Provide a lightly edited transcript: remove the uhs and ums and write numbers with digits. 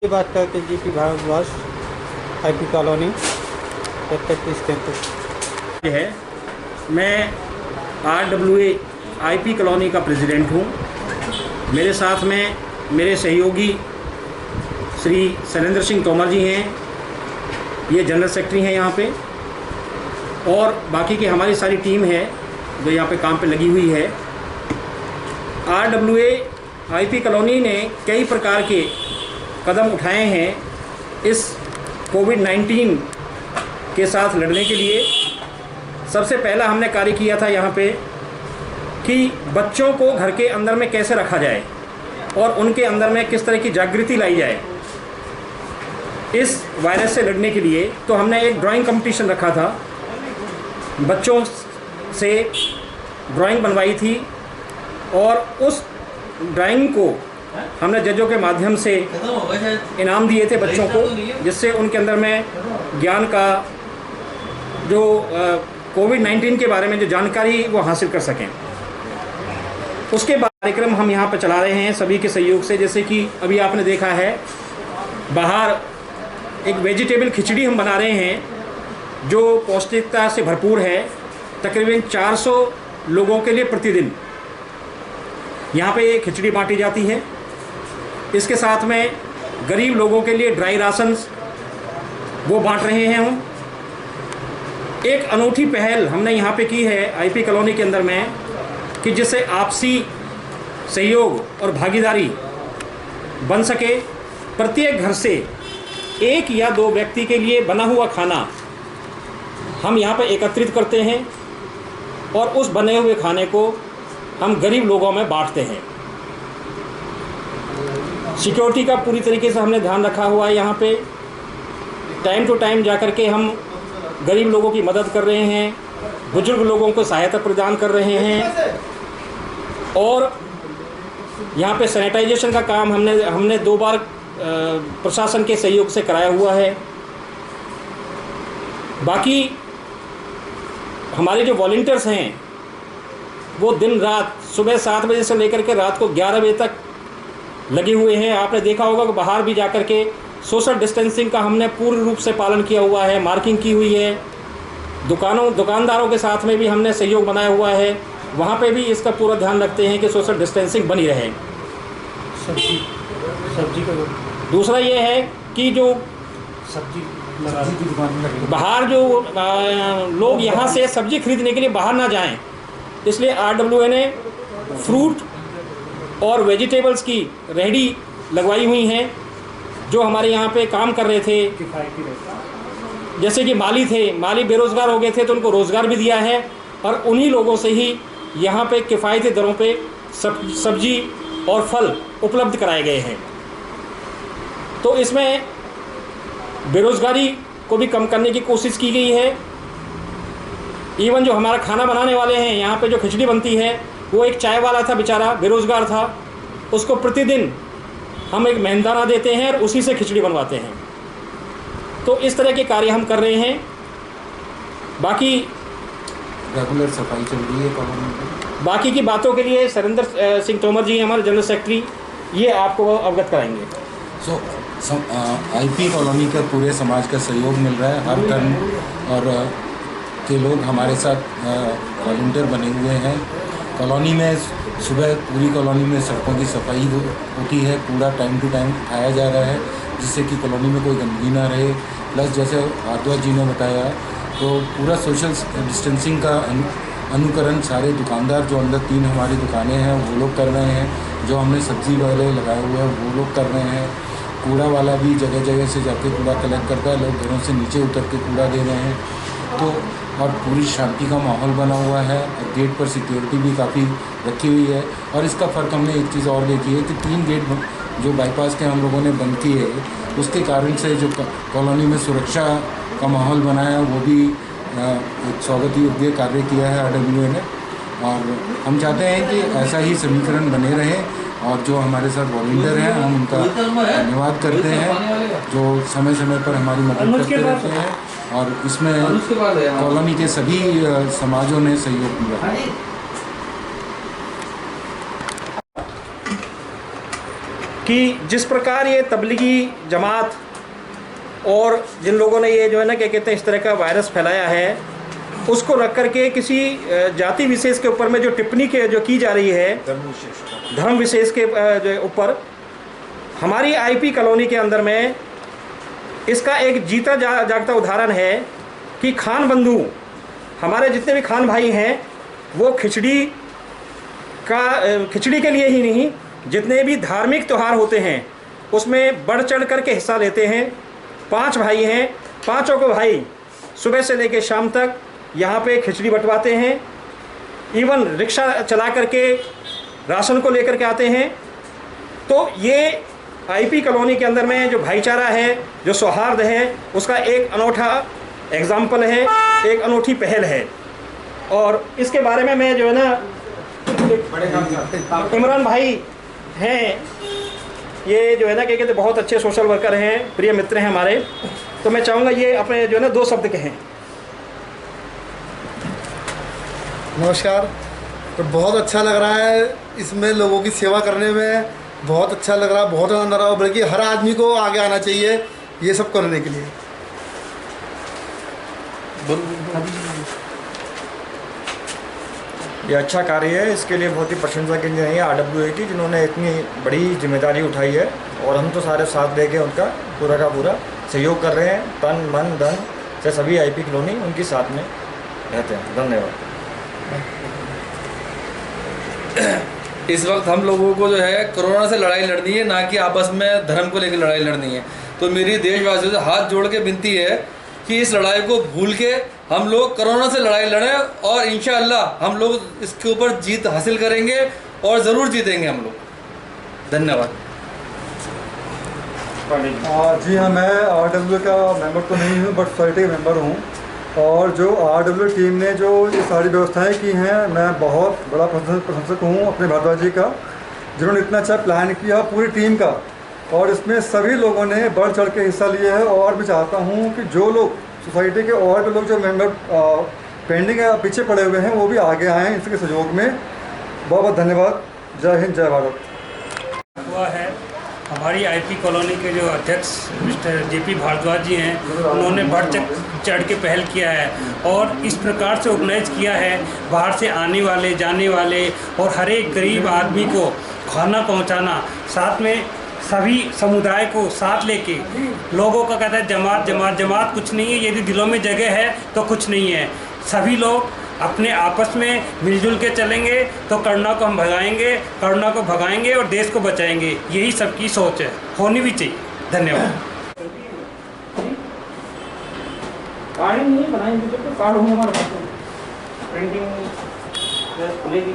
ये बात करके GP Bhardwaj IP colony 33 campus है। मैं RWA आईपी कॉलोनी का प्रेसिडेंट हूँ। मेरे साथ में मेरे सहयोगी श्री शैलेंद्र सिंह तोमर जी हैं, ये जनरल सेक्रेटरी हैं यहाँ पे, और बाकी की हमारी सारी टीम है जो यहाँ पे काम पे लगी हुई है। RWA आईपी कॉलोनी ने कई प्रकार के कदम उठाए हैं इस कोविड-19 के साथ लड़ने के लिए। सबसे पहला हमने कार्य किया था यहाँ पे कि बच्चों को घर के अंदर में कैसे रखा जाए और उनके अंदर में किस तरह की जागृति लाई जाए इस वायरस से लड़ने के लिए। तो हमने एक ड्राइंग कंपटीशन रखा था, बच्चों से ड्राइंग बनवाई थी और उस ड्राइंग को हमने जजों के माध्यम से इनाम दिए थे बच्चों को, जिससे उनके अंदर में ज्ञान का जो कोविड-19 के बारे में जो जानकारी वो हासिल कर सकें। उसके बाद कार्यक्रम हम यहाँ पर चला रहे हैं सभी के सहयोग से। जैसे कि अभी आपने देखा है, बाहर एक वेजिटेबल खिचड़ी हम बना रहे हैं जो पौष्टिकता से भरपूर है। तकरीबन 400 लोगों के लिए प्रतिदिन यहाँ पे खिचड़ी बांटी जाती है। इसके साथ में गरीब लोगों के लिए ड्राई राशंस वो बांट रहे हैं हम। एक अनूठी पहल हमने यहाँ पे की है आईपी कॉलोनी के अंदर में कि जिससे आपसी सहयोग और भागीदारी बन सके। प्रत्येक घर से 1 या 2 व्यक्ति के लिए बना हुआ खाना हम यहाँ पे एकत्रित करते हैं और उस बने हुए खाने को हम गरीब लोगों में बांटते हैं। सिक्योरिटी का पूरी तरीके से हमने ध्यान रखा हुआ है। यहाँ पे टाइम टू टाइम जाकर के हम गरीब लोगों की मदद कर रहे हैं, बुजुर्ग लोगों को सहायता प्रदान कर रहे हैं और यहाँ पे सैनिटाइजेशन का काम हमने 2 बार प्रशासन के सहयोग से कराया हुआ है। बाकी हमारे जो वॉलंटियर्स हैं वो दिन रात सुबह 7 बजे से लेकर के रात को 11 बजे तक लगे हुए हैं। आपने देखा होगा कि बाहर भी जाकर के सोशल डिस्टेंसिंग का हमने पूर्ण रूप से पालन किया हुआ है, मार्किंग की हुई है। दुकानदारों के साथ में भी हमने सहयोग बनाया हुआ है, वहाँ पे भी इसका पूरा ध्यान रखते हैं कि सोशल डिस्टेंसिंग बनी रहे। सब्जी का दूसरा ये है कि जो सब्जी की दुकान बाहर जो लोग यहाँ से सब्जी खरीदने के लिए बाहर ना जाएं, इसलिए RWA ने फ्रूट और वेजिटेबल्स की रेहड़ी लगवाई हुई हैं जो हमारे यहाँ पे काम कर रहे थे। जैसे कि माली बेरोज़गार हो गए थे तो उनको रोज़गार भी दिया है और उन्हीं लोगों से ही यहाँ पे किफ़ायती दरों पे सब्जी और फल उपलब्ध कराए गए हैं। तो इसमें बेरोज़गारी को भी कम करने की कोशिश की गई है। इवन जो हमारा खाना बनाने वाले हैं, यहाँ पे जो खिचड़ी बनती है, वो एक चाय वाला था, बेचारा बेरोज़गार था, उसको प्रतिदिन हम एक मेहनताना देते हैं और उसी से खिचड़ी बनवाते हैं। तो इस तरह के कार्य हम कर रहे हैं। बाकी रेगुलर सफाई चल रही है कॉलोनी में। बाकी की बातों के लिए शैलेंद्र सिंह तोमर जी हमारे जनरल सेक्रेटरी, ये आपको अवगत कराएंगे। आईपी कॉलोनी का पूरे समाज का सहयोग मिल रहा है। हर धर्म और के लोग हमारे साथ वॉलंटियर बने हुए हैं। कॉलोनी में सुबह पूरी कॉलोनी में सड़कों की सफाई होती है, कूड़ा टाइम टू टाइम उठाया जा रहा है जिससे कि कॉलोनी में कोई गंदगी ना रहे। प्लस जैसे भारद्वाज जी ने बताया तो पूरा सोशल डिस्टेंसिंग का अनुकरण सारे दुकानदार जो अंदर 3 हमारी दुकानें हैं वो लोग कर रहे हैं। जो हमने सब्जी वाले लगाए हुए हैं वो लोग कर रहे हैं। कूड़ा वाला भी जगह जगह से जाके कूड़ा कलेक्ट करता है, लोग घरों से नीचे उतर के कूड़ा दे रहे हैं। तो और पूरी शांति का माहौल बना हुआ है। गेट पर सिक्योरिटी भी काफ़ी रखी हुई है। और इसका फ़र्क हमने एक चीज़ और देखी है कि 3 गेट जो बाईपास के हम लोगों ने बंद किए, उसके कारण से जो कॉलोनी में सुरक्षा का माहौल बना है वो भी एक स्वागत योग्य कार्य किया है RWA ने। और हम चाहते हैं कि ऐसा ही समीकरण बने रहे और जो हमारे साथ वॉलंटियर हैं हम उनका धन्यवाद करते हैं जो समय समय पर हमारी मदद करते रहते हैं। और इसमें कॉलोनी के सभी समाजों ने सहयोग दिया। कि जिस प्रकार ये तबलीगी जमात और जिन लोगों ने ये जो है ना क्या कहते हैं इस तरह का वायरस फैलाया है, उसको रख करके किसी जाति विशेष के ऊपर में जो टिप्पणी के जो की जा रही है धर्म विशेष के ऊपर, हमारी आईपी कॉलोनी के अंदर में इसका एक जीता जागता उदाहरण है कि खान बंधु, हमारे जितने भी खान भाई हैं, वो खिचड़ी के लिए ही नहीं, जितने भी धार्मिक त्यौहार होते हैं उसमें बढ़ चढ़ करके हिस्सा लेते हैं। 5 भाई हैं, पांचों को भाई सुबह से लेकर शाम तक यहाँ पे खिचड़ी बंटवाते हैं। इवन रिक्शा चला करके राशन को लेकर के आते हैं। तो ये आईपी कॉलोनी के अंदर में जो भाईचारा है, जो सौहार्द है, उसका एक अनोखा एग्जाम्पल है, एक अनूठी पहल है। और इसके बारे में मैं जो है ना इमरान भाई हैं, ये जो है ना क्या कहते बहुत अच्छे सोशल वर्कर हैं, प्रिय मित्र हैं हमारे, तो मैं चाहूँगा ये अपने जो है ना 2 शब्द कहें। नमस्कार। तो बहुत अच्छा लग रहा है, इसमें लोगों की सेवा करने में बहुत अच्छा लग रहा है, बहुत आनंद आ रहा है, बल्कि हर आदमी को आगे आना चाहिए ये सब करने के लिए। ये अच्छा कार्य है, इसके लिए बहुत ही प्रशंसा की चाहिए RWA की, जिन्होंने इतनी बड़ी जिम्मेदारी उठाई है और हम तो सारे साथ दे के उनका पूरा का पूरा सहयोग कर रहे हैं। तन मन धन से सभी आईपी कॉलोनी उनके साथ में रहते हैं। धन्यवाद। इस वक्त हम लोगों को जो है कोरोना से लड़ाई लड़नी है, ना कि आपस में धर्म को लेकर लड़ाई लड़नी है। तो मेरी देशवासियों से हाथ जोड़ के विनती है कि इस लड़ाई को भूल के हम लोग कोरोना से लड़ाई लड़ें और इंशाअल्लाह हम लोग इसके ऊपर जीत हासिल करेंगे और ज़रूर जीतेंगे हम लोग। धन्यवाद। जी हाँ, मैं RWA का मेंबर तो नहीं हूँ, बट सोसाइटी का मेंबर हूँ। और जो RWA टीम ने जो ये सारी व्यवस्थाएं की हैं, मैं बहुत बड़ा प्रशंसक हूँ अपने भारद्वाज जी का, जिन्होंने इतना अच्छा प्लान किया पूरी टीम का। और इसमें सभी लोगों ने बढ़ चढ़ के हिस्सा लिया है। और मैं चाहता हूँ कि जो लोग सोसाइटी के और भी लोग जो मेंबर पेंडिंग है, पीछे पड़े हुए हैं, वो भी आगे आएँ इसके सहयोग में। बहुत बहुत धन्यवाद। जय हिंद, जय भारत। हुआ है हमारी आईपी कॉलोनी के जो अध्यक्ष मिस्टर JP भारद्वाज जी हैं, उन्होंने बढ़ चढ़ के पहल किया है और इस प्रकार से ऑर्गेनाइज किया है, बाहर से आने वाले जाने वाले और हर एक गरीब आदमी को खाना पहुंचाना, साथ में सभी समुदाय को साथ लेके। लोगों का कहता है जमात जमात जमात कुछ नहीं है, यदि दिलों में जगह है तो कुछ नहीं है। सभी लोग अपने आपस में मिलजुल के चलेंगे तो कोरोना को हम भगाएंगे, कोरोना को भगाएंगे और देश को बचाएंगे। यही सबकी सोच है, होनी भी चाहिए। धन्यवाद। कार्ड नहीं बनाएंगे तो कार्ड होंगे हमारे पास, प्रिंटिंग खुलेगी।